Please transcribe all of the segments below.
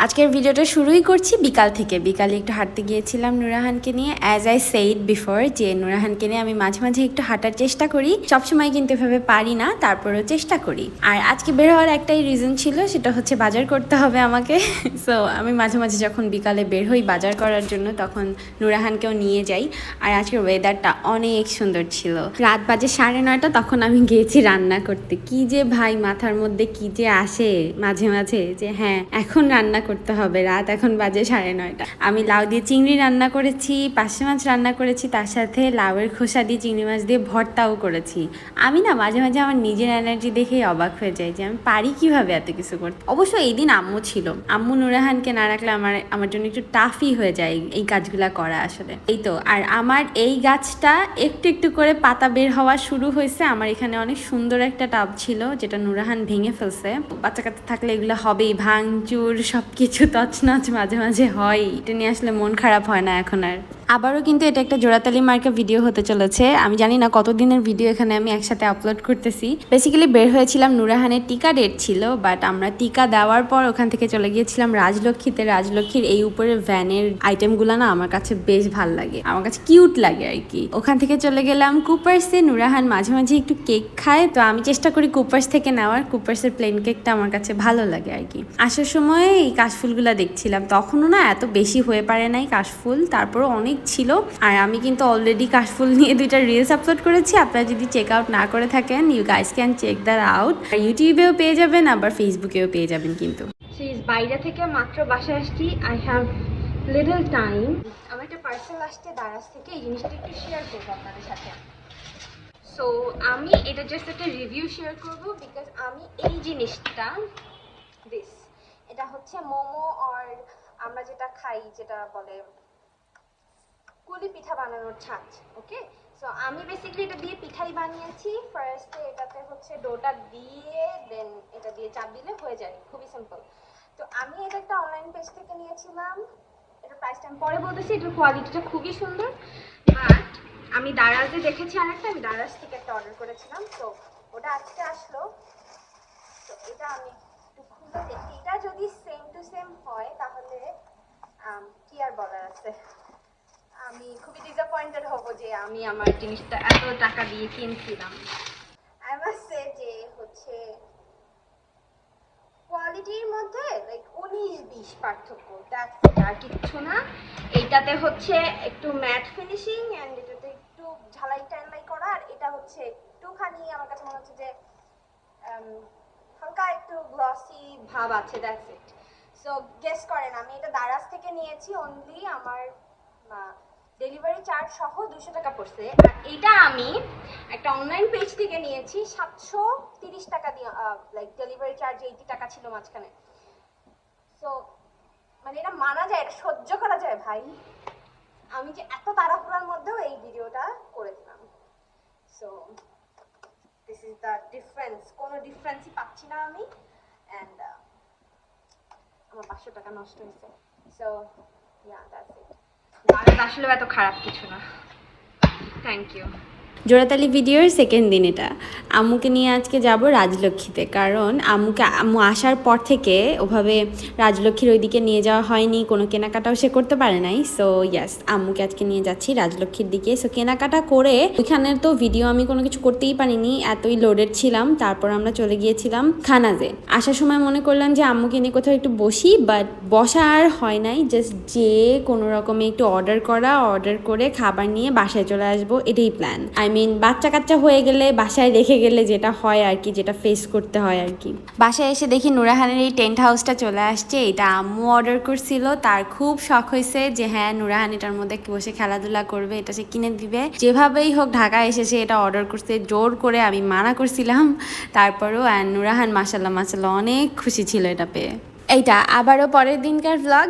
আজকের ভিডিওটা শুরুই করছি বিকাল থেকে। বিকালে একটু হাঁটতে গিয়েছিলাম নুরাহানকে নিয়ে। অ্যাজ আই সেইড বিফোর যে নুরাহানকে নিয়ে আমি মাঝে মাঝে একটু হাঁটার চেষ্টা করি, সবসময় কিন্তু এভাবে পারি না, তারপরেও চেষ্টা করি। আর আজকে বের হওয়ার একটাই রিজন ছিল, সেটা হচ্ছে বাজার করতে হবে আমাকে। সো আমি মাঝে মাঝে যখন বিকালে বের হই বাজার করার জন্য, তখন নুরাহানকেও নিয়ে যাই। আর আজকের ওয়েদারটা অনেক সুন্দর ছিল। রাত বাজে 9:30, তখন আমি গিয়েছি রান্না করতে। কি যে ভাই মাথার মধ্যে কি যে আসে মাঝে মাঝে, যে হ্যাঁ এখন রান্না করতে হবে। রাত এখন বাজে 9:30। আমি লাউ দিয়ে চিংড়ি রান্না করেছি, পার্শে মাছ রান্না করেছি, তার সাথে লাউয়ের খোসা দিয়ে চিংড়ি মাছ দিয়ে ভর্তাও করেছি। আমি না মাঝে মাঝে আমার নিজের এনার্জি দেখেই অবাক হয়ে যাই যে আমি পারি কিভাবে এত কিছু করতে। অবশ্য এই দিন আম্মু ছিল। আম্মু নুরাহানকে না রাখলে আমার জন্য একটু টাফই হয়ে যায় এই কাজগুলা করা আসলে। এই তো। আর আমার এই গাছটা একটু একটু করে পাতা বের হওয়া শুরু হয়েছে। আমার এখানে অনেক সুন্দর একটা টাব ছিল, যেটা নুরাহান ভেঙে ফেলছে। বাচ্চা কাচ্চা থাকলে এগুলো হবেই, ভাঙচুর সবকিছু তছনছ মাঝে মাঝে হয়। এটা নিয়ে আসলে মন খারাপ হয় না এখন আর। আবারও কিন্তু এটা একটা জোড়াতালি মার্কা ভিডিও হতে চলেছে। আমি জানি না কতদিনের ভিডিও এখানে আমি একসাথে আপলোড করতেছি। বেসিক্যালি বের হয়েছিলাম, নুরাহানের টিকা ডেট ছিল, বাট আমরা টিকা দেওয়ার পর ওখান থেকে চলে গিয়েছিলাম রাজলক্ষ্মীতে। রাজলক্ষ্মীর এই উপরের ভ্যানের আইটেমগুলো না আমার কাছে বেশ ভাল লাগে, আমার কাছে কিউট লাগে আর কি। ওখান থেকে চলে গেলাম কুপার্সে। নুরাহান মাঝে মাঝে একটু কেক খায়, তো আমি চেষ্টা করি কুপার্স থেকে নেওয়ার। কুপার্সের প্লেন কেকটা আমার কাছে ভালো লাগে আর কি। আসার সময় এই কাশফুলগুলো দেখছিলাম, তখনও না এত বেশি হয়ে পারে নাই কাশফুল, তারপরও অনেক ছিল। আর আমি কিন্তু অলরেডি কাশফুল নিয়ে 2টা রিলস আপলোড করেছি। আপনারা যদি চেক আউট না করে থাকেন, you guys can check that out. আর ইউটিউবেও পেয়ে যাবেন, আবার ফেসবুকেও পেয়ে যাবেন। কিন্তু বাইরে থেকে মাত্র বাসায় আসছি। I have little time. আমার একটা পার্সেল আসছে দারাজ থেকে, এই জিনিসটা একটু শেয়ার করবো আপনাদের সাথে। সো আমি এটা জাস্ট একটা রিভিউ শেয়ার করবো, বিকজ আমি এই জিনিসটা এটা হচ্ছে মোমো, আর আমরা যেটা খাই যেটা বলে কুলি পিঠা বানানোর ছাঁচ। ওকে, সো আমি বেসিক্যালি এটা দিয়ে পিঠাই বানিয়েছি। ফার্স্টে এটাতে হচ্ছে ডোটা দিয়ে দেন এটা দিয়ে চাপ দিলে হয়ে যায়, খুবই সিম্পল। তো আমি এটা একটা অনলাইন পেজ থেকে নিয়েছিলাম। এটা প্রাইসটা আমি পরে বলতেছি। এটার কোয়ালিটিটা খুবই সুন্দর। বাট আমি দারাজে দেখেছি আরেকটা, আমি দারাজ থেকে একটা অর্ডার করেছিলাম, তো ওটা আজকে আসলো। তো এটা আমি একটু খুলে দেখি, এটা যদি সেম টু সেম হয় তাহলে কি আর বলার আছে। আমি খুবই ডিসঅ্যাপয়েন্টেড হব যে আমি আমার জিনিসটা এত টাকা দিয়ে কিনছিলাম। আই মাস্ট সে যে হচ্ছে কোয়ালিটির মধ্যে লাইক 19-20 পার্থক্য, দ্যাটস ইট, আর কিচ্ছু না। এইটাতে হচ্ছে একটু ম্যাট ফিনিশিং অ্যান্ড এটাতে একটু ঝালাই টালাই করা, আর এটা হচ্ছে একটুখানি আমার কাছে মনে হচ্ছে যে হালকা একটু গ্লসি ভাব আছে, দ্যাটস ইট। সো গেস করেন আমি এটা দারাজ থেকে নিয়েছি। অনলি আমার ডেলিভারি চার্জ সহ 200 টাকা পড়ছে। আর এটা আমি একটা অনলাইন পেজ থেকে নিয়েছি 730 টাকা দিয়ে। লাইক ডেলিভারি চার্জ 80 টাকা ছিল মাঝখানে। সো মানে এটা মানা যায়, এটা সহ্য করা যায় ভাই। আমি যে এত তাড়াহুড়ার মধ্যেও এই ভিডিওটা করে দিলাম। So this is the difference. কোনো ডিফারেন্সই পাচ্ছি না আমি। অ্যান্ড আমার 500 টাকা নষ্ট হয়েছে। So yeah, that's it. আসলে এত খারাপ কিছু না। Thank you. জোড়াতালি ভিডিওর সেকেন্ড দিন এটা। আম্মুকে নিয়ে আজকে যাব রাজলক্ষ্মীতে, কারণ আম্মু আসার পর থেকে ওভাবে রাজলক্ষ্মীর ওইদিকে নিয়ে যাওয়া হয়নি, কোনো কেনাকাটাও সে করতে পারে নাই। সো ইয়াস, আম্মুকে আজকে নিয়ে যাচ্ছি রাজলক্ষ্মীর দিকে। সো কেনাকাটা করে ওইখানে তো ভিডিও আমি কোনো কিছু করতেই পারিনি, এতই লোডেড ছিলাম। তারপর আমরা চলে গিয়েছিলাম খানাজে। আসার সময় মনে করলাম যে আম্মুকে নিয়ে কোথাও একটু বসি, বাট বসা আর হয় নাই। জাস্ট যে কোনো রকমে একটু অর্ডার করে খাবার নিয়ে বাসায় চলে আসবো, এটাই প্ল্যান। বাচ্চা কাচ্চা হয়ে গেলে বাসায় রেখে গেলে যেটা হয় আর কি, যেটা ফেস করতে হয় আর কি। বাসায় এসে দেখি নুরাহানের এই টেন্ট হাউসটা চলে আসছে। এটা আম্মু অর্ডার করছিল, তার খুব শখ হয়েছে যে হ্যাঁ নুরাহান এটার মধ্যে বসে খেলাধুলা করবে, এটা সে কিনে দিবে। যেভাবেই হোক ঢাকায় এসে এটা অর্ডার করছে, জোর করে আমি মানা করছিলাম, তারপরও নুরাহান মাশাল্লাহ অনেক খুশি ছিল এটা পেয়ে। এইটা আবারও পরের দিনকার ভ্লগ।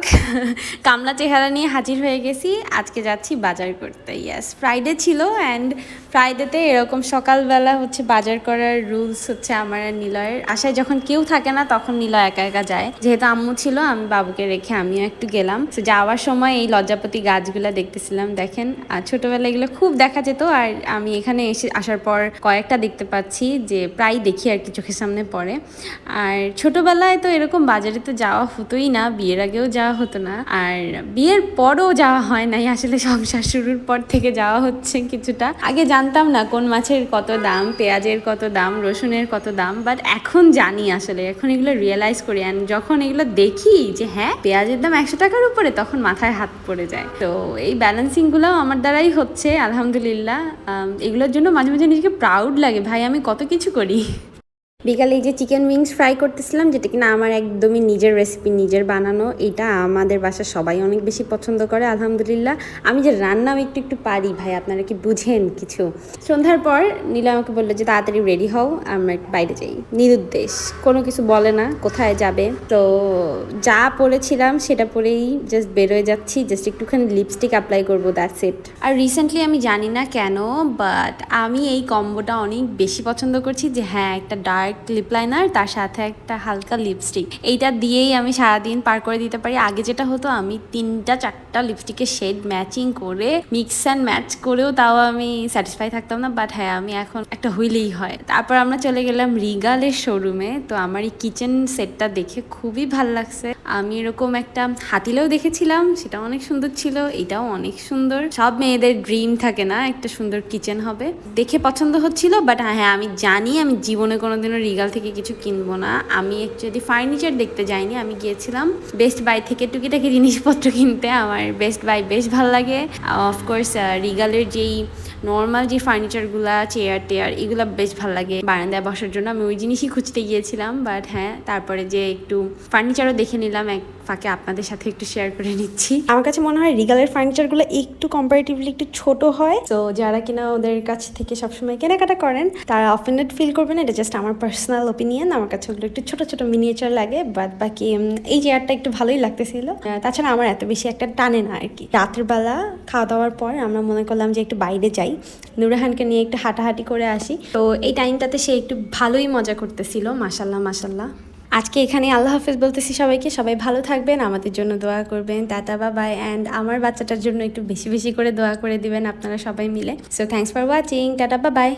কামলা চেহারা নিয়ে হাজির হয়ে গেছি। আজকে যাচ্ছি বাজার করতে। ইয়াস, ফ্রাইডে ছিল, অ্যান্ড ফ্রাইডেতে এরকম সকালবেলা হচ্ছে বাজার করার রুলস হচ্ছে আমার আর নিলয়ের। আশায় যখন কেউ থাকে না তখন নিলয় একা একা যায়, যেহেতু আম্মু ছিল আমি বাবুকে রেখে আমিও একটু গেলাম। তো যাওয়ার সময় এই লজ্জাপতি গাছগুলো দেখতেছিলাম, দেখেন আর ছোটবেলায় এগুলো খুব দেখা যেত, আর আমি এখানে আসার পর কয়েকটা দেখতে পাচ্ছি যে প্রায় দেখি আর কি, চোখের সামনে পড়ে। আর ছোটবেলায় তো এরকম বাজারে তো যাওয়া হতোই না, বিয়ের আগেও যাওয়া হতো না, আর বিয়ের পরও যাওয়া হয় নাই, আসলে সংসার শুরুর পর থেকে যাওয়া হচ্ছে কিছুটা। আগে জানতাম না কোন মাছের কত দাম, পেঁয়াজের কত দাম, রসুনের কত দাম, বাট এখন জানি আসলে, এখন এগুলো রিয়েলাইজ করি। অ্যান্ড যখন এগুলো দেখি যে হ্যাঁ পেঁয়াজের দাম 100 টাকার উপরে, তখন মাথায় হাত পড়ে যায়। তো এই ব্যালেন্সিংগুলো আমার দ্বারাই হচ্ছে আলহামদুলিল্লাহ। এগুলোর জন্য মাঝে মাঝে নিজেকে প্রাউড লাগে, ভাই আমি কত কিছু করি। বিকালে এই যে চিকেন উইংস ফ্রাই করতেছিলাম, যেটা কিনা আমার একদমই নিজের রেসিপি, নিজের বানানো। এটা আমাদের বাসার সবাই অনেক বেশি পছন্দ করে আলহামদুলিল্লাহ। আমি যে রান্নাও একটু একটু পারি ভাই, আপনারা কি বুঝেন কিছু। সন্ধ্যার পর নীলা আমাকে বললো যে তাড়াতাড়ি রেডি হও, আমরা একটু বাইরে যাই। নিরুদ্দেশ, কোনো কিছু বলে না কোথায় যাবে। তো যা পরেছিলাম সেটা পরেই জাস্ট বেরোয় যাচ্ছি, জাস্ট একটুখানি লিপস্টিক অ্যাপ্লাই করবো, দ্যাটস ইট। আর রিসেন্টলি আমি জানি না কেন, বাট আমি এই কম্বোটা অনেক বেশি পছন্দ করছি, যে হ্যাঁ একটা ডার্ক লিপ লাইনার তার সাথে একটা হালকা লিপস্টিক, এইটা দিয়েই আমি সারাদিন পার করে দিতে পারি। আগে যেটা হতো আমি 3-4টা লিপস্টিকের শেড ম্যাচিং করে মিক্স অ্যান্ড ম্যাচ করেও তাও আমি স্যাটিসফাই থাকতাম না, বাট হ্যাঁ আমি এখন একটা হইলেই হয়। তারপর আমরা চলে গেলাম রিগালের শোরুমে। তো আমার এই কিচেন সেটটা দেখে খুবই ভাল লাগছে। আমি এরকম একটা হাতিলেও দেখেছিলাম, সেটা অনেক সুন্দর ছিল, এটাও অনেক সুন্দর। সব মেয়েদের ড্রিম থাকে না একটা সুন্দর কিচেন হবে, দেখে পছন্দ হচ্ছিল। বাট হ্যাঁ আমি জানি আমি জীবনে কোনোদিনও রিগাল থেকে কিছু কিনবো না। আমি অ্যাকচুয়ালি ফার্নিচার দেখতে যাইনি, আমি গিয়েছিলাম বেস্ট বাই থেকে টুকিটাকি জিনিসপত্র কিনতে। আমার বেস্ট বাই বেশ ভালো লাগে। অফকোর্স রিগালের যেই নর্মাল যে ফার্নিচারগুলো, চেয়ার টেয়ার, এগুলো বেশ ভালো লাগে বারান্দায় বসার জন্য, আমি ওই জিনিসই খুঁজতে গিয়েছিলাম। বাট হ্যাঁ তারপরে যে একটু ফার্নিচারও দেখে নিলাম, এক ফাঁকে আপনাদের সাথে একটু শেয়ার করে নিচ্ছি। আমার কাছে মনে হয় রিগালের ফার্নিচারগুলো একটু কম্পারেটিভলি একটু ছোট হয়, তো যারা কিনা ওদের কাছ থেকে সবসময় কেনাকাটা করেন তারা অফেন্ডেড ফিল করবেন, এটা জাস্ট আমার পার্সোনাল ওপিনিয়ন। আমার কাছে ওগুলো একটু ছোট ছোট মিনিয়েচার লাগে, বাট বাকি এই চেয়ারটা একটু ভালোই লাগতেছিল। তাছাড়া আমার এত বেশি একটা টানে না আর কি। রাতের বেলা খাওয়া দাওয়ার পর আমরা মনে করলাম যে একটু বাইরে যাই, নুরাহানকে নিয়ে একটু হাঁটাহাঁটি করে আসি। তো এই টাইমটাতে সে একটু ভালোই মজা করতেছিল, মাশাল্লাহ মাশাল্লাহ। আজকে এখানে আল্লাহ হাফেজ বলতেছি সবাইকে, সবাই ভালো থাকবেন, আমাদের জন্য দোয়া করবেন, টাটা বাবাই। অ্যান্ড আমার বাচ্চাটার জন্য একটু বেশি বেশি করে দোয়া করে দিবেন আপনারা সবাই মিলে। So thanks for watching, tata বাবাই।